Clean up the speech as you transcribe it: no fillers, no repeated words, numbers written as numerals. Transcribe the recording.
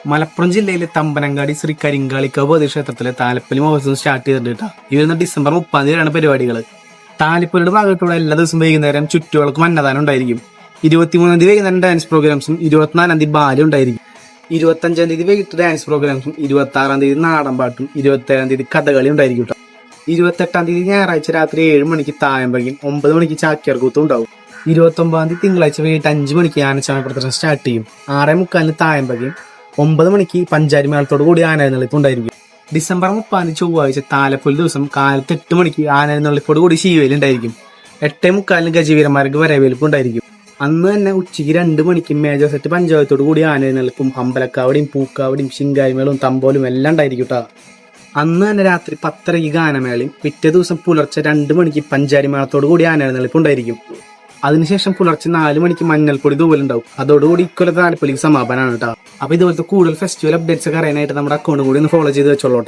മലപ്പുറം ജില്ലയിലെ തമ്പനങ്കാടി ശ്രീ കരിങ്കാളിക്കാവ് ക്ഷേത്രത്തിലെ താലപ്പൊലി മഹോത്സവം സ്റ്റാർട്ട് ചെയ്തിട്ടുണ്ട്. ഈ വരുന്ന ഡിസംബർ 30 പരിപാടികൾ. താലപ്പൊലിയുടെ ഭാഗത്തുള്ള എല്ലാ ദിവസവും വൈകുന്നേരം ചുറ്റുകൾക്ക് അന്നദാനം ഉണ്ടായിരിക്കും. 23 വൈകുന്നേരം ഡാൻസ് പ്രോഗ്രാംസും 24 ബാലം ഉണ്ടായിരിക്കും. 25 വൈകിട്ട് ഡാൻസ് പ്രോഗ്രാംസും 26 നാടൻ പാട്ടും 27 കഥകളി ഉണ്ടായിരിക്കും. 28 ഞായറാഴ്ച രാത്രി 7 മണിക്ക് തായമ്പകയും 9 മണിക്ക് ചാക്യാർകൂത്തും ഉണ്ടാവും. 29 തിങ്കളാഴ്ച വൈകിട്ട് 5 മണിക്ക് ആനച്ചാമ പ്രദർശനം സ്റ്റാർട്ട് ചെയ്യും. 6:45 തായമ്പകയും 9 മണിക്ക് പഞ്ചാരി മേളത്തോടു കൂടി ആനയെഴുന്നള്ളിപ്പ് ഉണ്ടായിരിക്കും. ഡിസംബർ 30 ചൊവ്വാഴ്ച താലപ്പൊലി ദിവസം കാലത്ത് 8 മണിക്ക് ആനയെഴുന്നള്ളിപ്പോട് കൂടി ശീവേലി ഉണ്ടായിരിക്കും. 8:45 ഗജവീരന്മാർക്ക് വരവേൽപ്പ് ഉണ്ടായിരിക്കും. അന്ന് തന്നെ ഉച്ചയ്ക്ക് 2 മണിക്ക് മേജർ സെറ്റ് പഞ്ചായത്തോടു കൂടി ആനയെഴുന്നള്ളിപ്പും അമ്പലക്കാവടിയും പൂക്കാവടിയും ശിങ്കാരിമേളവും തമ്പോലും എല്ലാം ഉണ്ടായിരിക്കും. അന്ന് തന്നെ രാത്രി 10:30 ഗാനമേളയും പിറ്റേ ദിവസം പുലർച്ചെ 2 മണിക്ക് പഞ്ചാരി മേളത്തോടു കൂടി ആനയെഴുന്നള്ളിപ്പ് ഉണ്ടായിരിക്കും. അതിനുശേഷം പുലർച്ചെ 4 മണിക്ക് മഞ്ഞൾപ്പൊടി തൂവലുണ്ടാവും. അതോടുകൂടി ഇക്കൊല്ലത്തെ താലപ്പൊലിക്ക് സമാപനമാണ് കേട്ടോ. അപ്പൊ ഇതുപോലത്തെ കൂടുതൽ ഫെസ്റ്റിവൽ അപ്ഡേറ്റ്സ് ഒക്കെ അറിയാനായിട്ട് നമ്മുടെ അക്കൗണ്ട് കൂടി ഒന്ന് ഫോളോ ചെയ്ത് വെച്ചോളൂ.